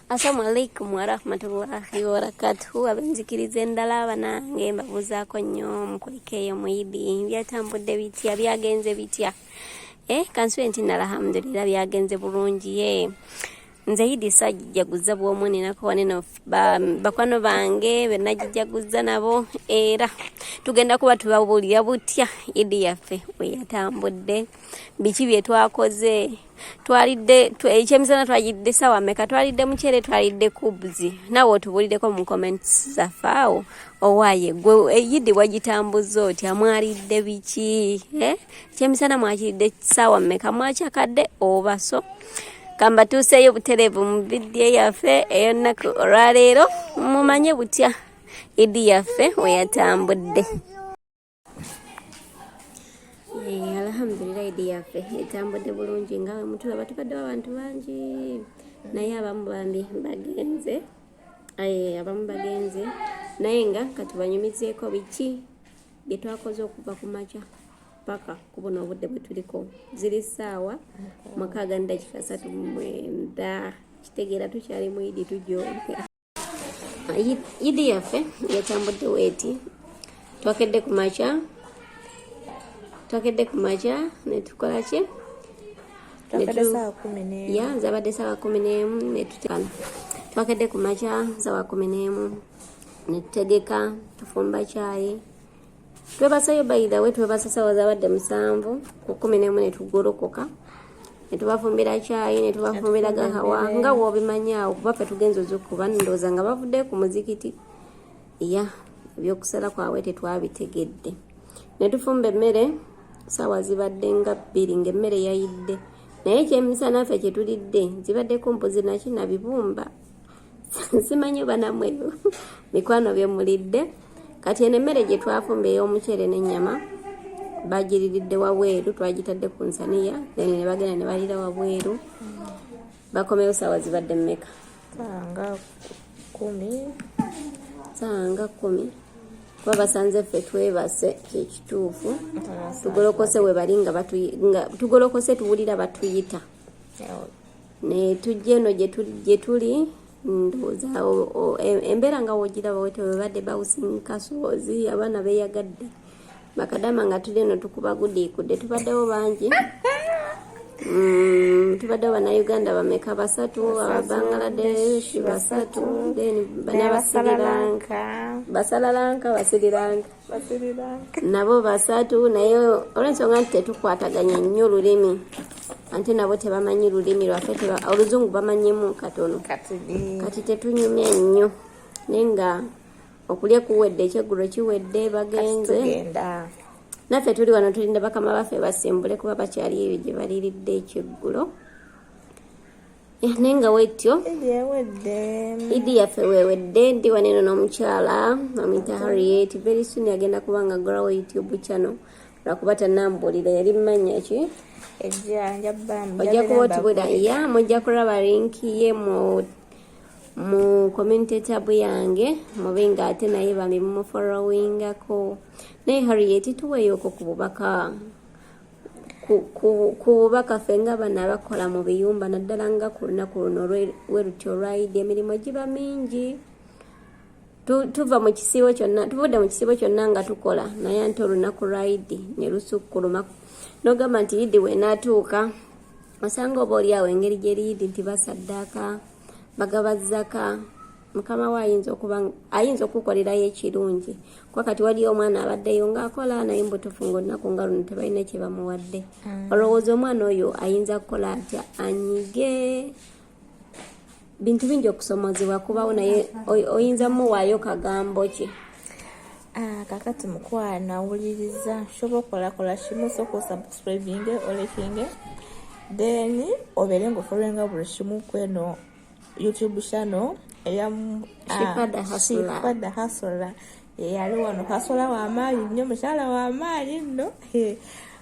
Assalamu alaikum warahmatullahi wabarakatuh. Abenjikiriza endala banange mbabuzaako nnyo mukulikeeyo muidi byatambudde bitya byagenze bitya kansube nti alhamdulillah byagenze bulungi nze Idi sajjaguza bw'omu ninako waneno bakwano bange benajjaguza nabo era tugenda kuba tubabuulira butya Idi yaffe bwe yatambudde biki bye twakoze twalidde ekyemisana twalidde sawa meka twalidde mucere twalidde kubzi nawe otubuulireko mu comments zafaawo owaye gwe Idi wagitambuza oti amwalidde biki ekyemisana mwakidde sawa meka mwakyakadde obaso kamba tuseeyo butereevu mu vidiyo yaffe ey'ennaku olwaleero mumanye butya Idi yaffe we yatambudde. Alhamdulillah Idi yaffe etambudde bulungi nga mutulaba tubaddewo abantu bangi naye abamu bagenze naye nga katubanyumizeeko biki bye twakoze okuva ku makya paka kubona obudde bwe tuliko ziri ssaawa 6:39 kitegeera tukyali mu Idi tujooge. Idi yaffe yatambudde weeti twakedde ku makya ne tukola ki zabadde ssaawa 11 ne tutekana twakedde ku makya ssaawa 11 ne tutegeka tufumba caayi twebasayo bayida we twebasa ssaawa zabadde 7 ku 11 ne tugolokoka ne tubafumbira caayi ne tubafumbira gahawa nga woobimanyaawo kuba ffe tugenza ozikuba ndowooza nga bavudde ku muzikiti ebyokusala kwabwe tetwabitegedde ne tufumba emmere ssaawa zibadde nga 2 ng'emmere yayidde naye ekyemisana ffe kye tulidde zibadde kumpuzi naki na bibumba simanyi banamwe mikwano bye mulidde kati eno emmere gye twafumba ey'omuceere n'ennyama bagiriridde wabweru twagitadde ku nsaniya then ne bagenda ne balira wabweru bakomewo ssaawa zibadde mmeka ssaawa nga 10 kuba basanze ffe twebase kyekituufu tugolokose we bali nga tugolokose tuwulira batuyita ne tujja eno gye tuli ndowooza embeera nga wogiraba wete webadde bawusinkasoozi abaana beeyagadde bakadama nga tuli eno tukuba gudiikudde tubaddewo bangi tubaddewo bannayuganda bameka 3 ababangaladesh 3 then basirilanka nabo 3 naye olw'ensonga nti tetukwataganya nnyo lulimi ante nabo tebamanyi lulimi lwaffe oluzungu bamanyimu katono kati tetunyumya nnyo naye nga okulya kuwedde ekyeggulo kiwedde bagenze naffe tuli wano tulinda bakama baffe basimbule kuba bakyali ebyo gye baliridde ekyeggulo naye nga wetyo Idi yaffe wewedde ndi waneno n'omukyala amuyita Harriet very soon agenda kuba nga aggulawo YouTube channel lwakuba tannambulira yali mmanya ki ojja kuba otubulira mujja kulaba linki ye mu community tab yange mube nga ate naye bambi mumufollowingako naye Harriet tuweeyoko ku bubaka ffe nga bano abakola mu biyumba naddala nga ku lunaku luno werutyo olwaidi emirimu giba mingi tuvudde mu kisiibo kyonna nga tukola naye ante olunaku lwaidi ne lusukkuluma n'ogamba nti Idi weenaatuuka osanga oba oli awo engeri gye liidi nti basaddaaka bagaba zaka mukama we ayinza okukolerayo ekirungi kuba kati waliyo omwana abaddeyo ng'akola naye mbutufu ng'olunaku nga luno tebalina kye bamuwadde olowooza omwana oyo ayinza kukola atya anyige bintu bingi okusomozebwa kubawo naye oyinza muwaayo kagambo ki kakati mukwana wuliriza shoba okolakola kimu soko subscribing olekinge then obeere ng'ofollowinga buli kimu kweno YouTube channel Shifada Hasola yali wano Hasola w'amaanyi nnyo mukyala w'amaanyi nno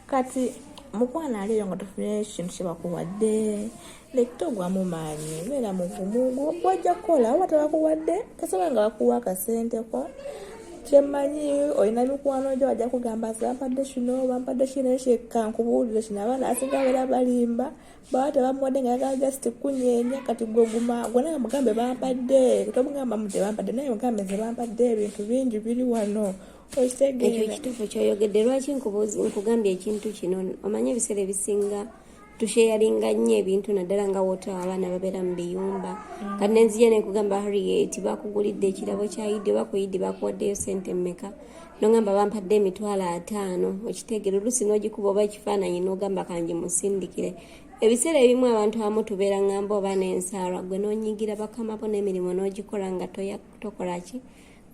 kati mukwana aliyo nga tufunye ekintu kye bakuwadde lekitogwamu maanyi beera mugumu gw'ojja kukola oba tebakuwadde kasobola nga bakuwa akasenteko kyemmanyi olina mikwano gyo wajja kugamba bampadde kino bampadde kino kyekka nkubuulire kino abaana asinga babeera balimba baba tebamuwadde nga yagala just kunyeenya kati gweguma gwena mugambe bampadde tomugamba mute bampadde naye mugambe nze bampadde ebintu bingi biri wano okitegeera ekyo kituufu kyoyogedde lwaki nkugambye ekintu kino omanye ebiseera ebisinga tusheyalinga nnyo ebintu naddala nga woota abaana babeera mu biyumba kati nenzija nenkugamba Harriet bakugulidde ekirabo kya Idi oba ku Idi bakuwaddeyo sente mmeka nogamba bampadde $5,000 okitegeera oluusi n'ogikuba oba ekifaananyi n'ogamba kangi musindikire ebiseera ebimu abantu abamu tubeera ngamba oba n'ensaara gwe n'onyigira bakamabo n'emirimu n'ogikola nga tokolaki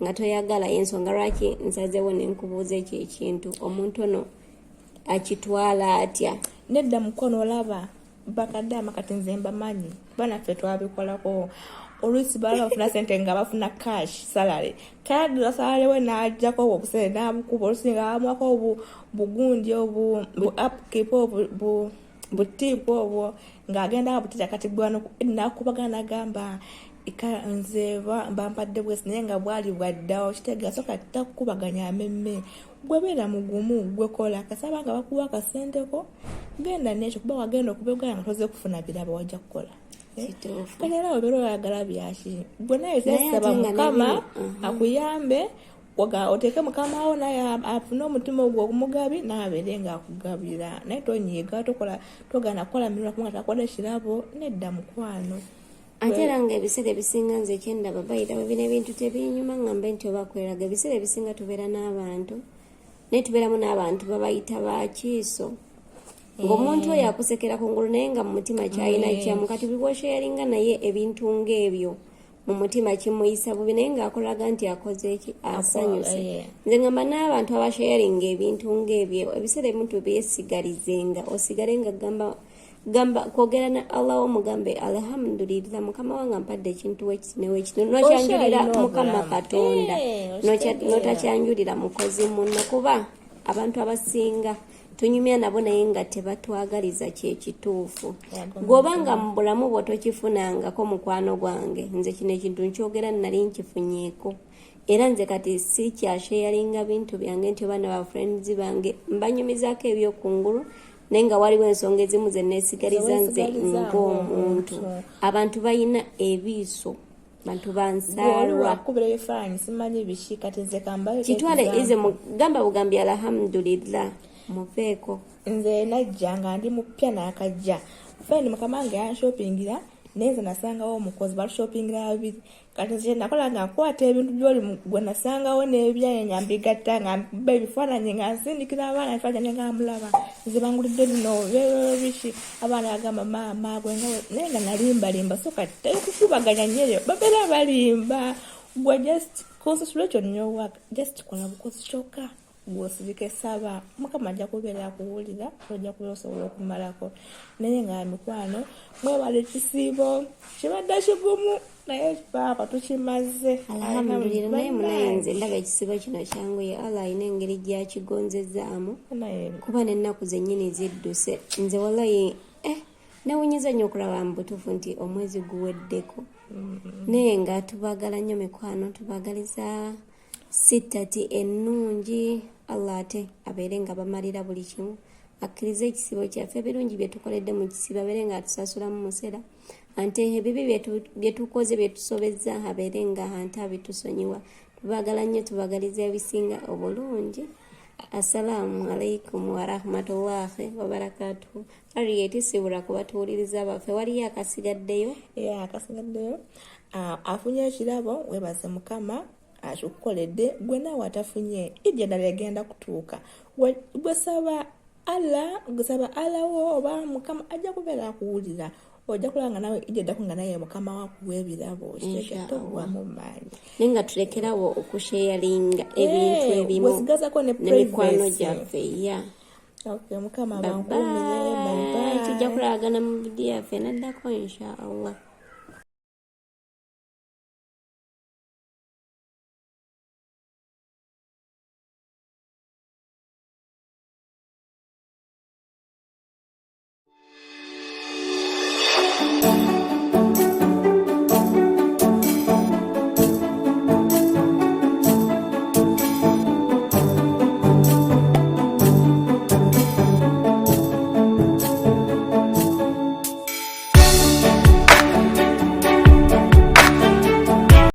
nga toyagala ensonga lwaki nsazeewo nenkubuuza ekyo ekintu omuntu ono akitwala atya nedda mukono olaba bakadde amakati nze mbamanyi banaffe twabikolako oluusi balaba bafuna sente nga bafuna cash salary kayagala salary we n'ajjako obwo obusente n'abukuba oluusi nga bamuwako bugundi bu upkeep butiipu obwo ng'agenda abutira kati gwano nakubagana nagamba nze bampadde bwesi naye nga bwali bwaddawo kitegeera soka takukubaganya amemme gwebeera mugumu gwekola kasaba nga bakuwa akasenteko genda nekyo kuba wagenda okubegala nga toze kufuna birabo wajja kukola kanyera obeera oyagala byaki gwe naye tesaba mukama akuyambe oteeke mukama wo naye afune omutima ogwo ogumugabi naabeere nga akugabira naye tonyiiga togana kukola mirula kubanga takola ekirabo nedda mukwano ate era nga ebiseera ebisinga nze ekyendaba bayitawo bino ebintu tebinyuma ngambe nti oba kweraga ebiseera ebisinga tubeera n'abantu naye tubeeramu n'abantu babayita bakiiso ng'omuntu oyo akusekera kungulu naye nga mu mutima kyalina kyamu kati bwosheyalinga naye ebintu ng'ebyo mu mutima kimuyisa bubi naye ng'akolaga nti akoze eki asanyuse nze ngamba n'abantu abasheyalinga ebintu ng'ebyo ebiseera ebimu tubyesigalizenga osigale nga gamba kwogera na Allah omugambe alhamdulillah mukama wange ampadde ekintu wekiti nokyanjulira mukama katonda notakyanjulira mukozi muno kuba abantu abasinga tunyumya nabo naye nga tebatwagaliza kyekituufu gw'obanga mu bulamu bwo tokifunangako mukwano gwange nze kino ekintu nkyogera nali nkifunyeeko era nze kati si kyasheyalinga bintu byange nti oba naba friends bange mbanyumizaako ebyokungulu naye nga waliwo ensonga ezimu ze neesigaliza nze ng'omuntu abantu balina ebiiso bantu bansaalwa kitwale ize mugamba bugambi alhamdulillah muveeko nze najja nga ndi mupya n'akajja fendi mukamange yanshopingira naye nze nasangawo omukozi balushopingira babiri kati nze nakola nga nkwata ebintu byoli gwe nasangawo n'ebyanyeenya mbigatta nga mba ebifaananyi nga nsindikira abaana ebifaananyi nga mulaba nze bangulidde bino biki abaana bagamba maama gwe naye nga nalimbalimba so kati tekukubaganya nnyo babeera balimba gwe just constitution your work just kola bukozi kyokka gwosirika esaba mukama ajja kubeera kuwulira ojja kubeera osobola okumalako naye nga mikwano mwebala ekisiibo kibadde kigumu naye paapa tukimaze alhamdulillah naye munayinze ndaba ekisiibo kino kyanguye Allah alina engeri gyakigonzezaamu kuba n'ennaku zennyini zidduse nze wallahi nawunyiza nnyo okulaba mu butuufu nti omwezi guweddeko naye nga tubagala nnyo mikwano tubagaliza sitati ennungi Allah ate abeere nga bamalira buli kimu akkiriza ekisibo kyaffe ebirungi byetukoledde mu kisibo abeere nga atusasula mu museera ante ebibi byetukoze byetusobezza abeere nga ante abitusonyiwa tubagala nnyo tubagaliza ebisinga obulungi assalamu alaikum warahmatullahi wabarakatuhu Harriet sibula kubatuwuliriza baffe waliyo akasigaddeyo akasigaddeyo afunye ekirabo webaze mukama akukoledde gwe naawe atafunye ijja ddala egenda kutuuka gwesaba Allah wo oba mukama ajja kubeera akuwulira ojja kulanga nawe ijja ddako nga naye mukama wakuwa ebirabo kitegetogwamu maanyi naye nga tulekerawo okusheyalinga ebintu ebimu wesigazako nemikwano gyaffe mukama bankuumire tujja kulagana mu vidiyo yaffe naddako insha Allah